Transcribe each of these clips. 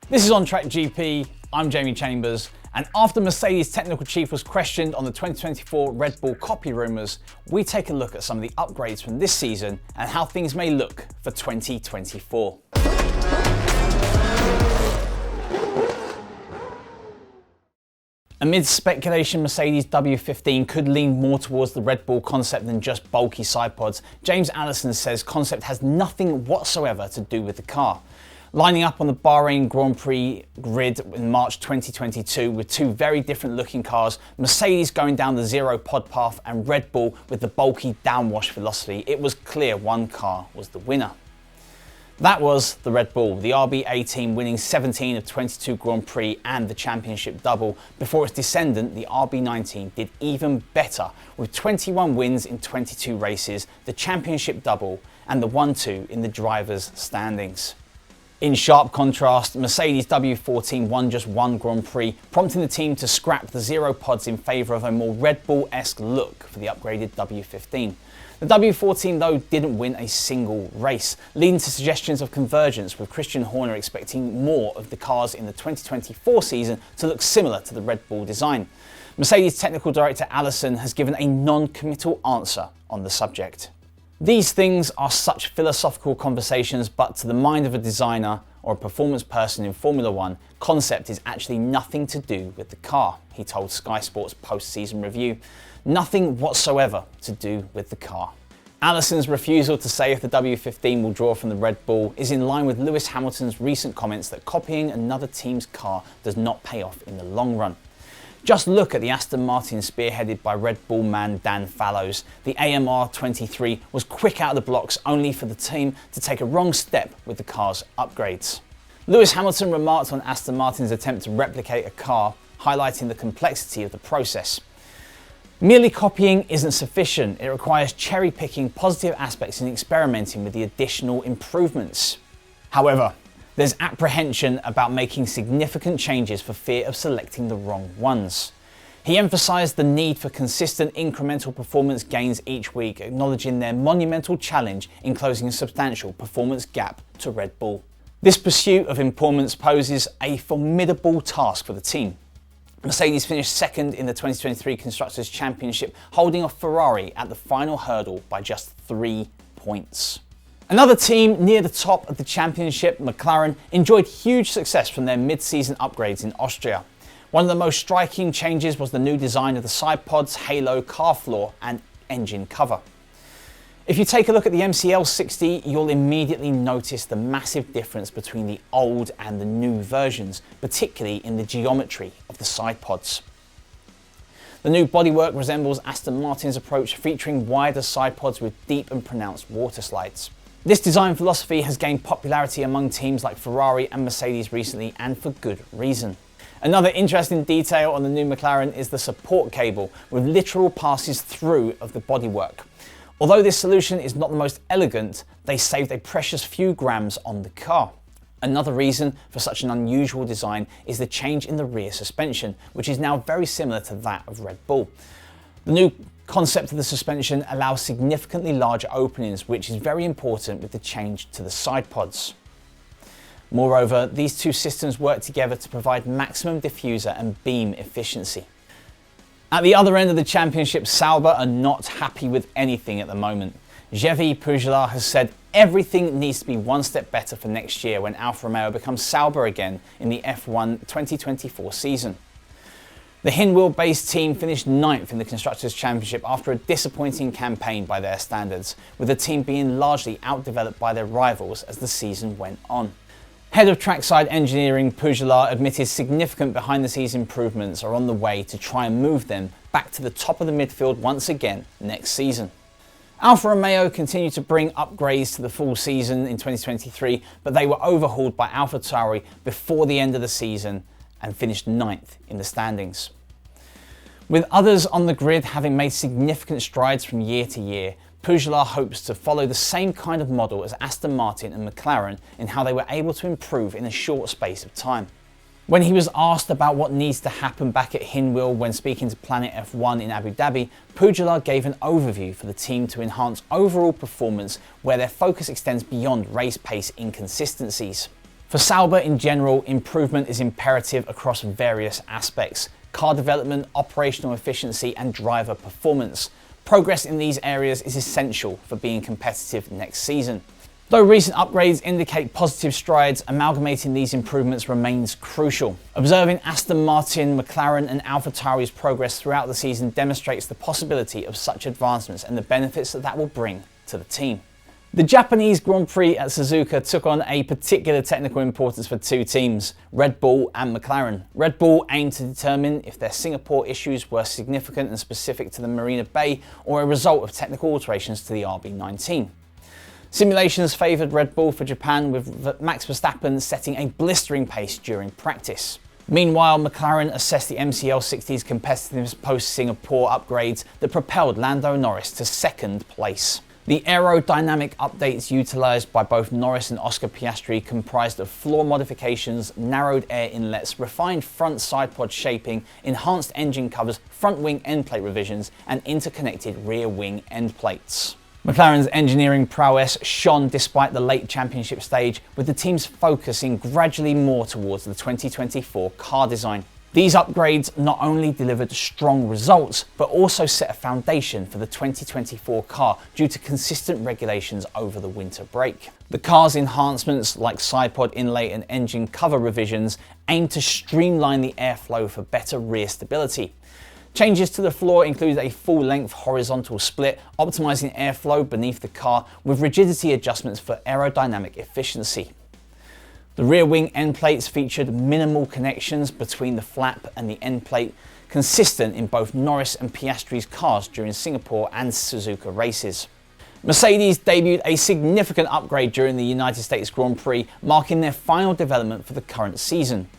This is On Track GP, I'm Jamie Chambers, and after Mercedes technical chief was questioned on the 2024 Red Bull copy rumours, we take a look at some of the upgrades from this season and how things may look for 2024. Amid speculation Mercedes W15 could lean more towards the Red Bull concept than just bulky side pods, James Allison says concept has nothing whatsoever to do with the car. Lining up on the Bahrain Grand Prix grid in March 2022 with two very different looking cars, Mercedes going down the zero pod path and Red Bull with the bulky downwash philosophy, it was clear one car was the winner. That was the Red Bull, the RB18 winning 17 of 22 Grand Prix and the championship double, before its descendant, the RB19, did even better with 21 wins in 22 races, the championship double and the 1-2 in the drivers' standings. In sharp contrast, Mercedes W14 won just one Grand Prix, prompting the team to scrap the zero pods in favour of a more Red Bull-esque look for the upgraded W15. The W14 though didn't win a single race, leading to suggestions of convergence, with Christian Horner expecting more of the cars in the 2024 season to look similar to the Red Bull design. Mercedes technical director Allison has given a non-committal answer on the subject. These things are such philosophical conversations, but to the mind of a designer or a performance person in Formula One, concept is actually nothing to do with the car, he told Sky Sports post-season review. Nothing whatsoever to do with the car. Allison's refusal to say if the W15 will draw from the Red Bull is in line with Lewis Hamilton's recent comments that copying another team's car does not pay off in the long run. Just look at the Aston Martin spearheaded by Red Bull man Dan Fallows. The AMR 23 was quick out of the blocks, only for the team to take a wrong step with the car's upgrades. Lewis Hamilton remarked on Aston Martin's attempt to replicate a car, highlighting the complexity of the process. Merely copying isn't sufficient, it requires cherry-picking positive aspects and experimenting with the additional improvements. However, there's apprehension about making significant changes for fear of selecting the wrong ones. He emphasised the need for consistent incremental performance gains each week, acknowledging their monumental challenge in closing a substantial performance gap to Red Bull. This pursuit of improvements poses a formidable task for the team. Mercedes finished second in the 2023 Constructors' Championship, holding off Ferrari at the final hurdle by just 3 points. Another team near the top of the championship, McLaren, enjoyed huge success from their mid-season upgrades in Austria. One of the most striking changes was the new design of the side pods, halo, car floor and engine cover. If you take a look at the MCL 60, you'll immediately notice the massive difference between the old and the new versions, particularly in the geometry of the side pods. The new bodywork resembles Aston Martin's approach, featuring wider side pods with deep and pronounced water slides. This design philosophy has gained popularity among teams like Ferrari and Mercedes recently, and for good reason. Another interesting detail on the new McLaren is the support cable, with literal passes through of the bodywork. Although this solution is not the most elegant, they saved a precious few grams on the car. Another reason for such an unusual design is the change in the rear suspension, which is now very similar to that of Red Bull. The new concept of the suspension allows significantly larger openings, which is very important with the change to the side pods. Moreover, these two systems work together to provide maximum diffuser and beam efficiency. At the other end of the championship, Sauber are not happy with anything at the moment. Xavier Puigdemont has said everything needs to be one step better for next year when Alfa Romeo becomes Sauber again in the F1 2024 season. The Hinwil-based team finished 9th in the Constructors' Championship after a disappointing campaign by their standards, with the team being largely outdeveloped by their rivals as the season went on. Head of trackside engineering Puigdemont admitted significant behind-the-scenes improvements are on the way to try and move them back to the top of the midfield once again next season. Alfa Romeo continued to bring upgrades to the full season in 2023, but they were overhauled by AlphaTauri before the end of the season and finished 9th in the standings. With others on the grid having made significant strides from year to year, Puigdemont hopes to follow the same kind of model as Aston Martin and McLaren in how they were able to improve in a short space of time. When he was asked about what needs to happen back at Hinwil when speaking to Planet F1 in Abu Dhabi, Puigdemont gave an overview for the team to enhance overall performance where their focus extends beyond race pace inconsistencies. For Sauber in general, improvement is imperative across various aspects: car development, operational efficiency, and driver performance. Progress in these areas is essential for being competitive next season. Though recent upgrades indicate positive strides, amalgamating these improvements remains crucial. Observing Aston Martin, McLaren and AlphaTauri's progress throughout the season demonstrates the possibility of such advancements and the benefits that will bring to the team. The Japanese Grand Prix at Suzuka took on a particular technical importance for two teams, Red Bull and McLaren. Red Bull aimed to determine if their Singapore issues were significant and specific to the Marina Bay or a result of technical alterations to the RB19. Simulations favoured Red Bull for Japan, with Max Verstappen setting a blistering pace during practice. Meanwhile, McLaren assessed the MCL60's competitiveness post-Singapore upgrades that propelled Lando Norris to second place. The aerodynamic updates utilised by both Norris and Oscar Piastri comprised of floor modifications, narrowed air inlets, refined front side pod shaping, enhanced engine covers, front wing end plate revisions, and interconnected rear wing end plates. McLaren's engineering prowess shone despite the late championship stage, with the teams focusing gradually more towards the 2024 car design. These upgrades not only delivered strong results, but also set a foundation for the 2024 car due to consistent regulations over the winter break. The car's enhancements, like side pod inlay and engine cover revisions, aim to streamline the airflow for better rear stability. Changes to the floor include a full-length horizontal split, optimizing airflow beneath the car with rigidity adjustments for aerodynamic efficiency. The rear wing end plates featured minimal connections between the flap and the end plate, consistent in both Norris and Piastri's cars during Singapore and Suzuka races. Mercedes debuted a significant upgrade during the United States Grand Prix, marking their final development for the current season.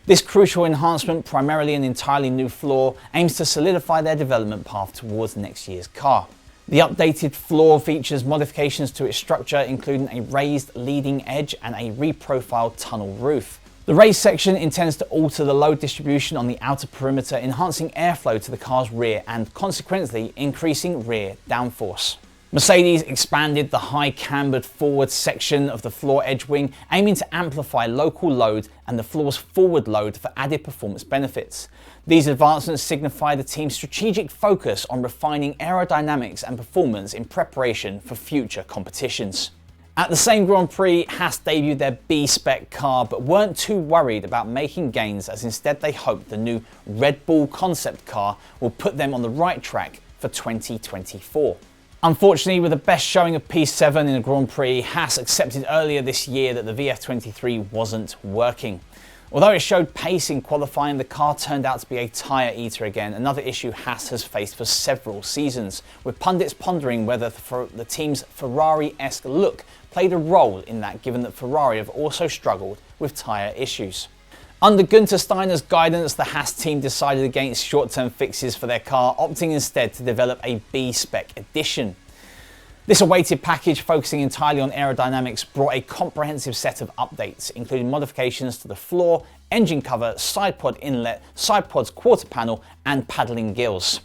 This crucial enhancement, primarily an entirely new floor, aims to solidify their development path towards next year's car. The updated floor features modifications to its structure, including a raised leading edge and a reprofiled tunnel roof. The raised section intends to alter the load distribution on the outer perimeter, enhancing airflow to the car's rear and consequently increasing rear downforce. Mercedes expanded the high cambered forward section of the floor edge wing, aiming to amplify local load and the floor's forward load for added performance benefits. These advancements signify the team's strategic focus on refining aerodynamics and performance in preparation for future competitions. At the same Grand Prix, Haas debuted their B-spec car, but weren't too worried about making gains, as instead they hoped the new Red Bull concept car will put them on the right track for 2024. Unfortunately, with the best showing of P7 in a Grand Prix, Haas accepted earlier this year that the VF23 wasn't working. Although it showed pace in qualifying, the car turned out to be a tyre eater again, another issue Haas has faced for several seasons, with pundits pondering whether the team's Ferrari-esque look played a role in that, given that Ferrari have also struggled with tyre issues. Under Günther Steiner's guidance, the Haas team decided against short-term fixes for their car, opting instead to develop a B-spec edition. This awaited package, focusing entirely on aerodynamics, brought a comprehensive set of updates, including modifications to the floor, engine cover, side pod inlet, side pod's quarter panel, and paddling gills.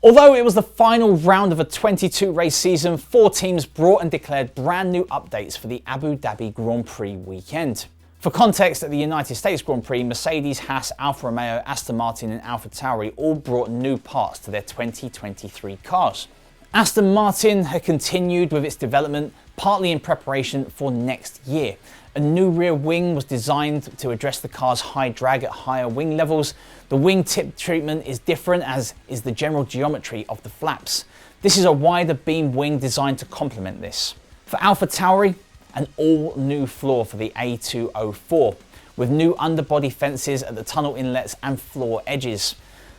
Although it was the final round of a 22-race season, 4 teams brought and declared brand new updates for the Abu Dhabi Grand Prix weekend. For context, at the United States Grand Prix, Mercedes, Haas, Alfa Romeo, Aston Martin and AlphaTauri all brought new parts to their 2023 cars. Aston Martin had continued with its development, partly in preparation for next year. A new rear wing was designed to address the car's high drag at higher wing levels. The wing tip treatment is different, as is the general geometry of the flaps. This is a wider beam wing designed to complement this. For AlphaTauri, an all-new floor for the A204, with new underbody fences at the tunnel inlets and floor edges.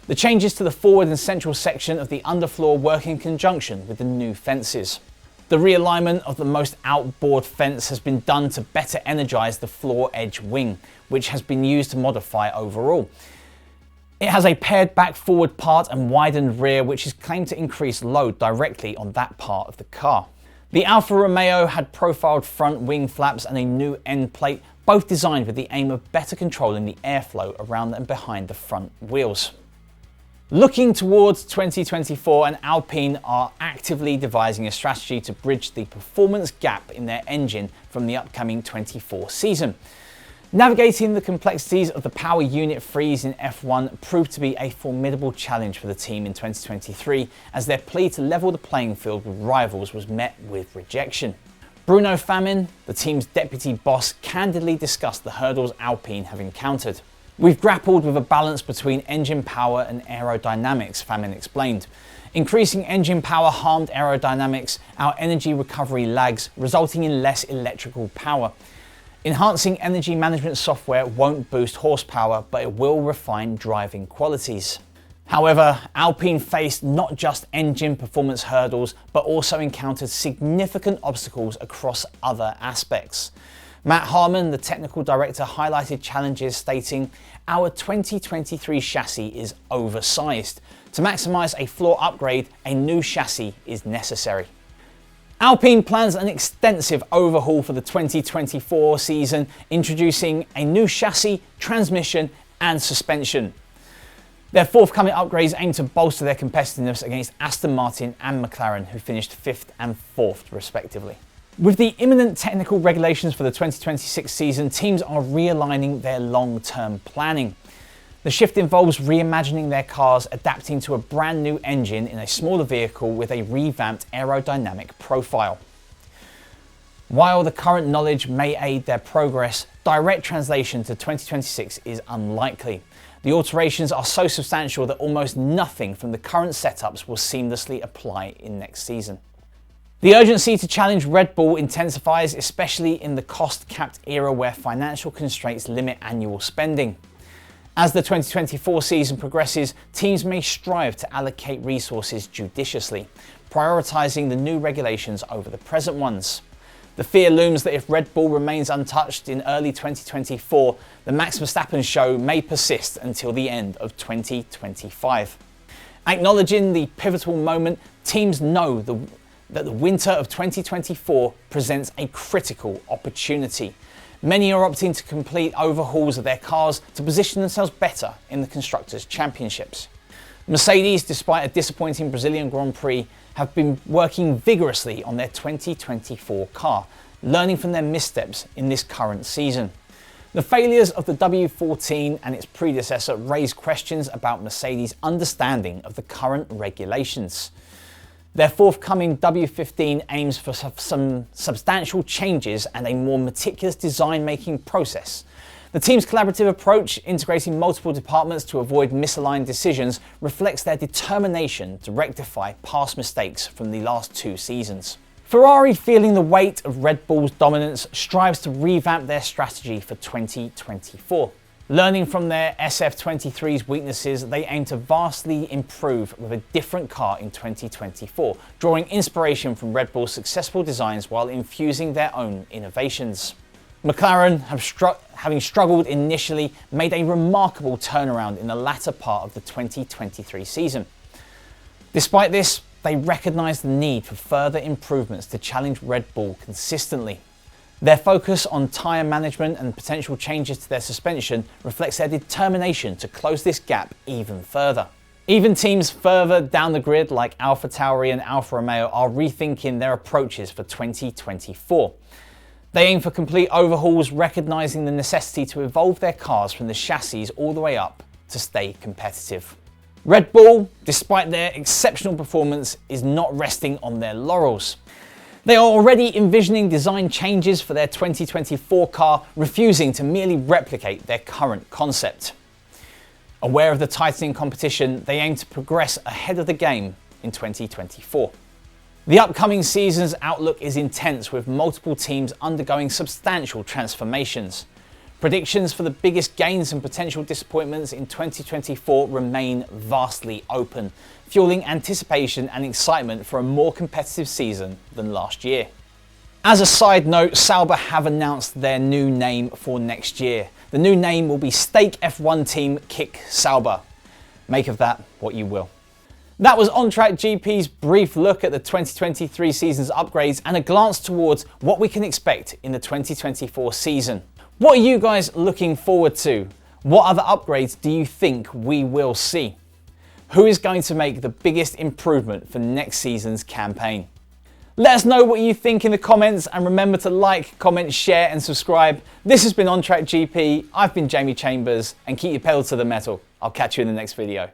The changes to the forward and central section of the underfloor work in conjunction with the new fences. The realignment of the most outboard fence has been done to better energize the floor edge wing, which has been used to modify overall. It has a paired back forward part and widened rear, which is claimed to increase load directly on that part of the car. The Alfa Romeo had profiled front wing flaps and a new end plate, both designed with the aim of better controlling the airflow around and behind the front wheels. Looking towards 2024, and Alpine are actively devising a strategy to bridge the performance gap in their engine from the upcoming 24 season. Navigating the complexities of the power unit freeze in F1 proved to be a formidable challenge for the team in 2023, as their plea to level the playing field with rivals was met with rejection. Bruno Famin, the team's deputy boss, candidly discussed the hurdles Alpine have encountered. "We've grappled with a balance between engine power and aerodynamics," Famin explained. "Increasing engine power harmed aerodynamics, our energy recovery lags, resulting in less electrical power. Enhancing energy management software won't boost horsepower, but it will refine driving qualities." However, Alpine faced not just engine performance hurdles, but also encountered significant obstacles across other aspects. Matt Harmon, the technical director, highlighted challenges, stating, "Our 2023 chassis is oversized. To maximize a floor upgrade, a new chassis is necessary." Alpine plans an extensive overhaul for the 2024 season, introducing a new chassis, transmission, and suspension. Their forthcoming upgrades aim to bolster their competitiveness against Aston Martin and McLaren, who finished 5th and 4th respectively. With the imminent technical regulations for the 2026 season, teams are realigning their long-term planning. The shift involves reimagining their cars, adapting to a brand new engine in a smaller vehicle with a revamped aerodynamic profile. While the current knowledge may aid their progress, direct translation to 2026 is unlikely. The alterations are so substantial that almost nothing from the current setups will seamlessly apply in next season. The urgency to challenge Red Bull intensifies, especially in the cost-capped era where financial constraints limit annual spending. As the 2024 season progresses, teams may strive to allocate resources judiciously, prioritizing the new regulations over the present ones. The fear looms that if Red Bull remains untouched in early 2024, the Max Verstappen show may persist until the end of 2025. Acknowledging the pivotal moment, teams know that the winter of 2024 presents a critical opportunity. Many are opting to complete overhauls of their cars to position themselves better in the Constructors' Championships. Mercedes, despite a disappointing Brazilian Grand Prix, have been working vigorously on their 2024 car, learning from their missteps in this current season. The failures of the W14 and its predecessor raise questions about Mercedes' understanding of the current regulations. Their forthcoming W15 aims for some substantial changes and a more meticulous design-making process. The team's collaborative approach, integrating multiple departments to avoid misaligned decisions, reflects their determination to rectify past mistakes from the last 2 seasons. Ferrari, feeling the weight of Red Bull's dominance, strives to revamp their strategy for 2024. Learning from their SF23's weaknesses, they aim to vastly improve with a different car in 2024, drawing inspiration from Red Bull's successful designs while infusing their own innovations. McLaren, having struggled initially, made a remarkable turnaround in the latter part of the 2023 season. Despite this, they recognise the need for further improvements to challenge Red Bull consistently. Their focus on tyre management and potential changes to their suspension reflects their determination to close this gap even further. Even teams further down the grid like AlphaTauri and Alfa Romeo are rethinking their approaches for 2024. They aim for complete overhauls, recognising the necessity to evolve their cars from the chassis all the way up to stay competitive. Red Bull, despite their exceptional performance, is not resting on their laurels. They are already envisioning design changes for their 2024 car, refusing to merely replicate their current concept. Aware of the tightening competition, they aim to progress ahead of the game in 2024. The upcoming season's outlook is intense, with multiple teams undergoing substantial transformations. Predictions for the biggest gains and potential disappointments in 2024 remain vastly open, fueling anticipation and excitement for a more competitive season than last year. As a side note, Sauber have announced their new name for next year. The new name will be Stake F1 Team Kick Sauber. Make of that what you will. That was On Track GP's brief look at the 2023 season's upgrades and a glance towards what we can expect in the 2024 season. What are you guys looking forward to? What other upgrades do you think we will see? Who is going to make the biggest improvement for next season's campaign? Let us know what you think in the comments, and remember to like, comment, share and subscribe. This has been On Track GP. I've been Jamie Chambers, and keep your pedal to the metal. I'll catch you in the next video.